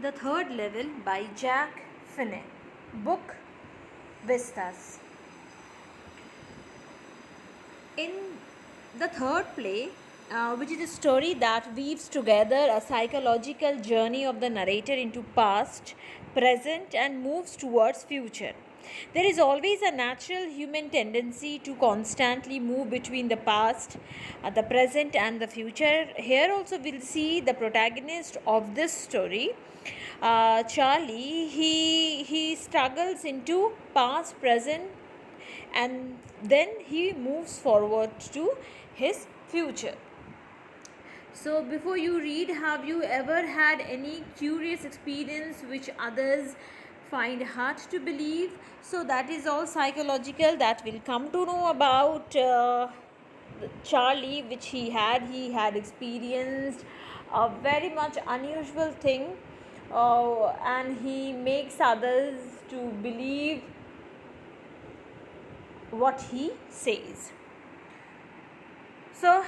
The Third Level by Jack Finney. Book Vistas. In the third play, which is a story that weaves together a psychological journey of the narrator into past, present, and moves towards future. There is always a natural human tendency to constantly move between the past, the present, and the future. Here also we'll see the protagonist of this story, Charlie. He struggles into past, present, and then he moves forward to his future. So before you read, have you ever had any curious experience which others find hard to believe? So that is all psychological that we'll come to know about Charlie, which he had experienced a very much unusual thing, and he makes others to believe what he says. So,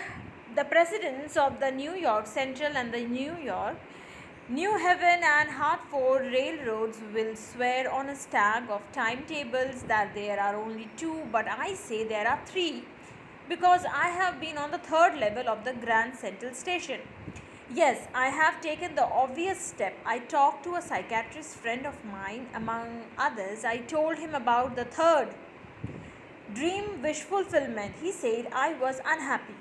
the presidents of the New York Central and the New York, New Haven and Hartford railroads will swear on a stack of timetables that there are only two, but I say there are three, because I have been on the third level of the Grand Central Station. Yes, I have taken the obvious step. I talked to a psychiatrist friend of mine. Among others, I told him about the third dream wish fulfillment. He said I was unhappy.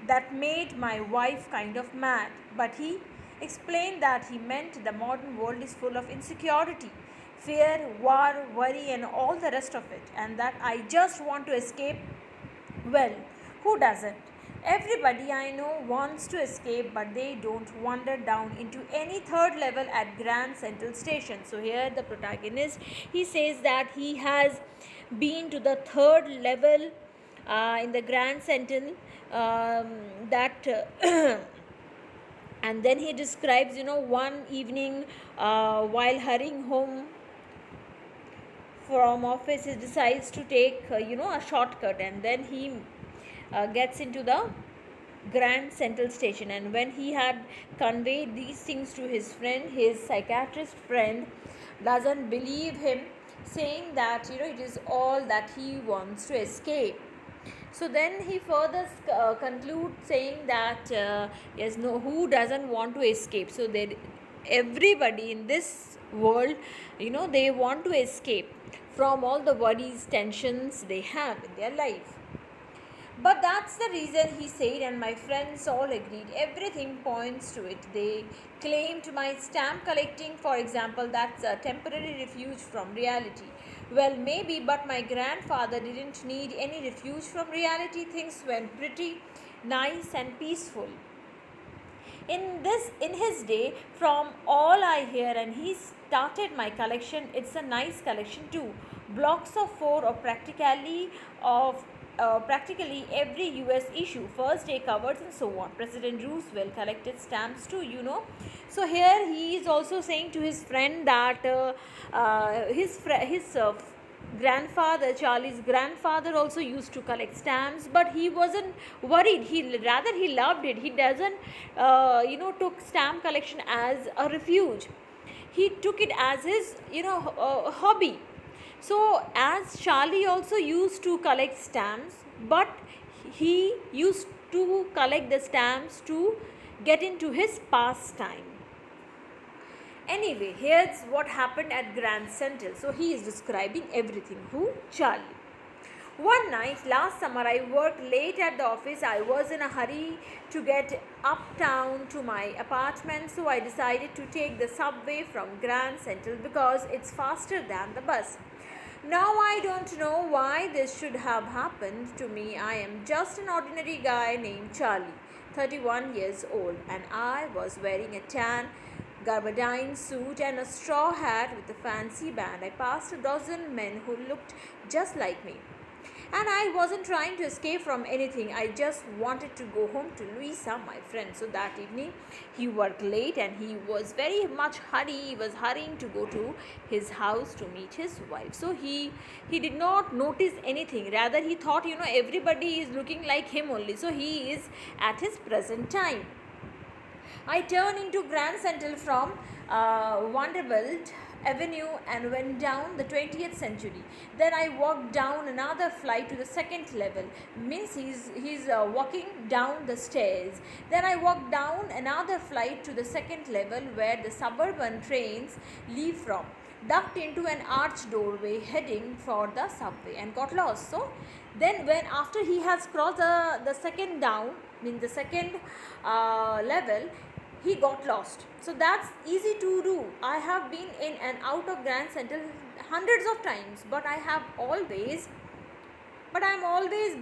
That made my wife kind of mad. But he explained that he meant the modern world is full of insecurity, fear, war, worry, and all the rest of it, and that I just want to escape. Well, who doesn't? Everybody I know wants to escape, but they don't wander down into any third level at Grand Central Station. So here the protagonist, he says that he has been to the third level in the Grand Central, and then he describes, one evening while hurrying home from office, he decides to take a shortcut, and then he gets into the Grand Central Station. And when he had conveyed these things to his friend, his psychiatrist friend doesn't believe him, saying that it is all that he wants to escape. So then he further concludes saying that yes, no, who doesn't want to escape? So everybody in this world, they want to escape from all the worries, tensions they have in their life. But that's the reason, he said, and my friends all agreed. Everything points to it. They claimed my stamp collecting, for example, that's a temporary refuge from reality. Well, maybe, but my grandfather didn't need any refuge from reality. Things went pretty nice and peaceful in his day, from all I hear. And he started my collection. It's a nice collection too. Blocks of 4 or practically every US issue, first day covers, and so on. President Roosevelt collected stamps too, So here he is also saying to his friend that his grandfather, Charlie's grandfather, also used to collect stamps, but he wasn't worried. He loved it. He doesn't took stamp collection as a refuge. He took it as his hobby. So as Charlie also used to collect stamps, but he used to collect the stamps to get into his pastime. Anyway, here's what happened at Grand Central. So he is describing everything. Who? Charlie. One night last summer, I worked late at the office. I was in a hurry to get uptown to my apartment, so I decided to take the subway from Grand Central because it's faster than the bus. Now I don't know why this should have happened to me. I am just an ordinary guy named Charlie, 31 years old, and I was wearing a tan gabardine suit and a straw hat with a fancy band. I passed a dozen men who looked just like me. And I wasn't trying to escape from anything. I just wanted to go home to Louisa, my friend. So that evening, he worked late and he was very much hurry. He was hurrying to go to his house to meet his wife. So he did not notice anything. Rather, he thought, everybody is looking like him only. So he is at his present time. I turned into Grand Central from Vanderbilt Avenue and went down the 20th century. Then I walked down another flight to the second level. Means he's walking down the stairs. Then I walked down another flight to the second level where the suburban trains leave from. Ducked into an arched doorway heading for the subway and got lost. So then when after he has crossed the second down, mean the second level, he got lost. So that's easy to do. I have been in and out of Grand Central hundreds of times, but I'm always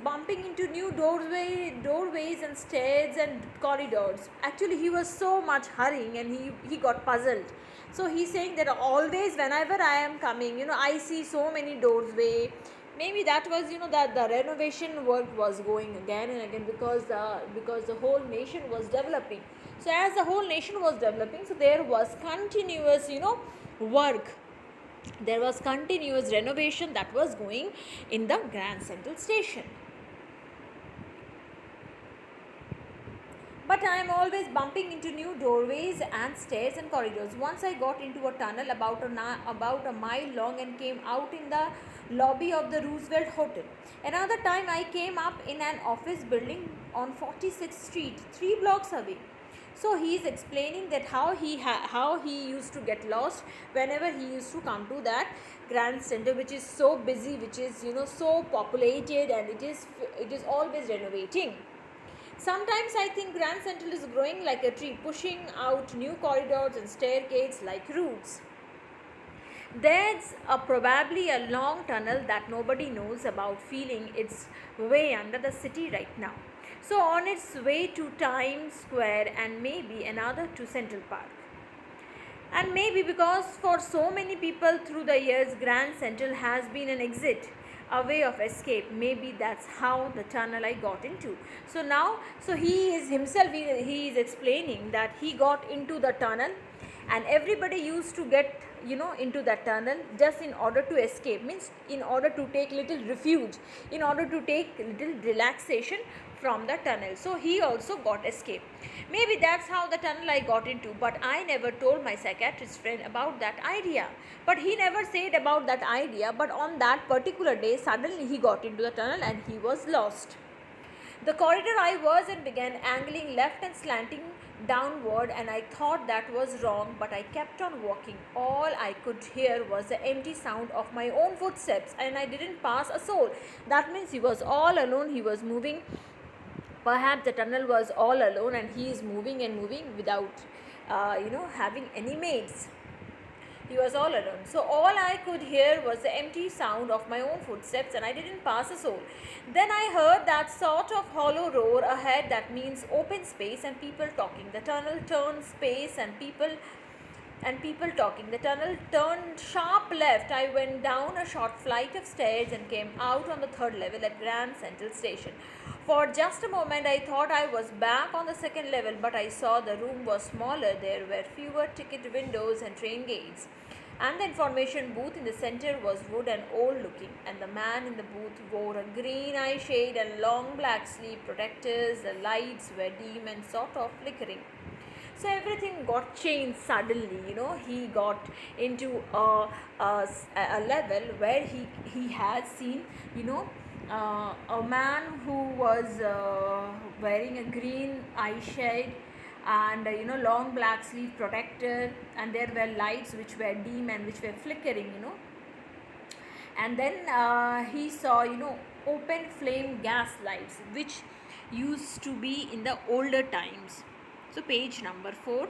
bumping into new doorways and stairs and corridors. Actually, he was so much hurrying and he got puzzled. So he's saying that always whenever I am coming, I see so many doorways. Maybe that was, that the renovation work was going again and again because the whole nation was developing. So as the whole nation was developing, so there was continuous, work. There was continuous renovation that was going in the Grand Central Station. But I am always bumping into new doorways and stairs and corridors. Once I got into a tunnel about a mile long and came out in the lobby of the Roosevelt Hotel. Another time I came up in an office building on 46th Street, 3 blocks away. So he is explaining that how he used to get lost whenever he used to come to that Grand Center, which is so busy, which is so populated, and it is always renovating. Sometimes I think Grand Central is growing like a tree, pushing out new corridors and staircases like roots. There's probably a long tunnel that nobody knows about feeling its way under the city right now. So on its way to Times Square and maybe another to Central Park. And maybe because for so many people through the years, Grand Central has been an exit, a way of escape. Maybe that's how the tunnel I got into. So now, he is explaining that he got into the tunnel, and everybody used to get into that tunnel just in order to escape, means in order to take little refuge, in order to take little relaxation from the tunnel. So he also got escape. Maybe that's how the tunnel I got into, but I never told my psychiatrist friend about that idea. But he never said about that idea, but on that particular day suddenly he got into the tunnel and he was lost. The corridor I was in began angling left and slanting downward, and I thought that was wrong, but I kept on walking. All I could hear was the empty sound of my own footsteps, and I didn't pass a soul. That means he was all alone, he was moving. Perhaps the tunnel was all alone and he is moving and moving without, having any mates. He was all alone. So all I could hear was the empty sound of my own footsteps, and I didn't pass a soul. Then I heard that sort of hollow roar ahead that means open space and people talking. The tunnel turned space and people talking. The tunnel turned sharp left. I went down a short flight of stairs and came out on the third level at Grand Central Station. For just a moment I thought I was back on the second level, but I saw the room was smaller. There were fewer ticket windows and train gates, and the information booth in the center was wood and old looking, and the man in the booth wore a green eye shade and long black sleeve protectors. The lights were dim and sort of flickering. So everything got changed suddenly. He got into a level where he had seen a man who was wearing a green eye shade and long black sleeve protector, and there were lights which were dim and which were flickering. And then he saw open flame gas lights which used to be in the older times. So page number 4.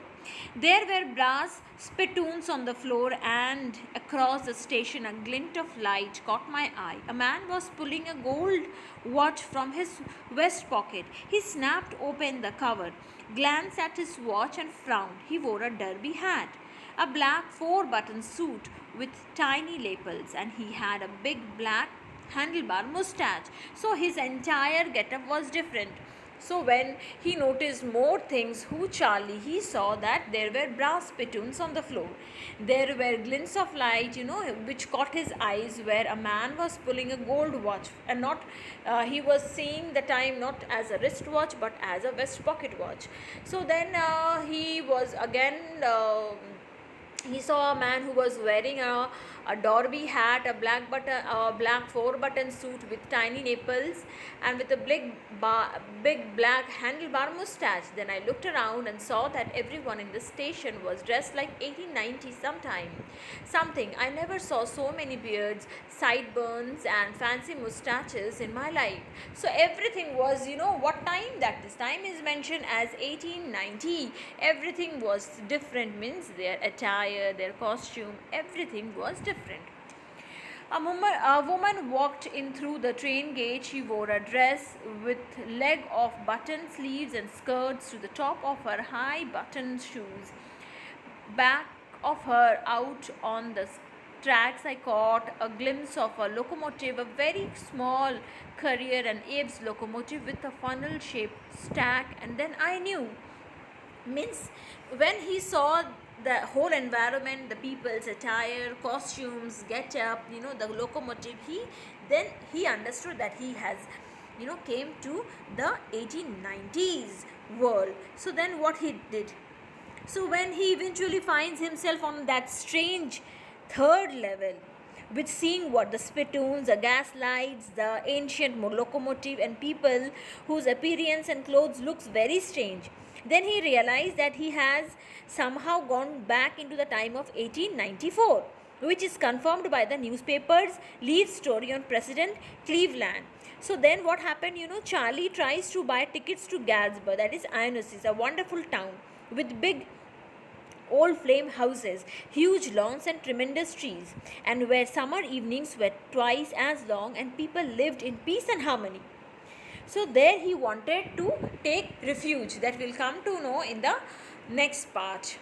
There were brass spittoons on the floor, and across the station a glint of light caught my eye. A man was pulling a gold watch from his vest pocket. He snapped open the cover, glanced at his watch and frowned. He wore a derby hat, a black 4-button suit with tiny lapels, and he had a big black handlebar mustache. So his entire getup was different. So when he noticed more things, who Charlie, he saw that there were brass spittoons on the floor. There were glints of light, which caught his eyes, where a man was pulling a gold watch, and not he was seeing the time not as a wristwatch but as a vest pocket watch. So then he was again he saw a man who was wearing a derby hat, a black four-button suit with tiny nipples, and with a big black handlebar mustache. Then I looked around and saw that everyone in the station was dressed like 1890 something. I never saw so many beards, sideburns, and fancy mustaches in my life. So everything was, what time that this time is mentioned as 1890. Everything was different, means their attire, their costume, everything was different. A woman walked in through the train gate. She wore a dress with leg of button sleeves and skirts to the top of her high button shoes. Back of her, out on the tracks, I caught a glimpse of a locomotive, a very small Currier and Abe's locomotive with a funnel shaped stack, and then I knew, means when he saw the whole environment, the people's attire, costumes, get up, the locomotive, he understood that he has, came to the 1890s world. So then what he did, so when he eventually finds himself on that strange third level, with seeing what the spittoons, the gas lights, the ancient locomotive, and people whose appearance and clothes looks very strange, then he realized that he has somehow gone back into the time of 1894, which is confirmed by the newspaper's lead story on President Cleveland. So then what happened, Charlie tries to buy tickets to Galesburg, that is Iones's, a wonderful town with big old flame houses, huge lawns, and tremendous trees, and where summer evenings were twice as long and people lived in peace and harmony. So there he wanted to take refuge. That will come to know in the next part.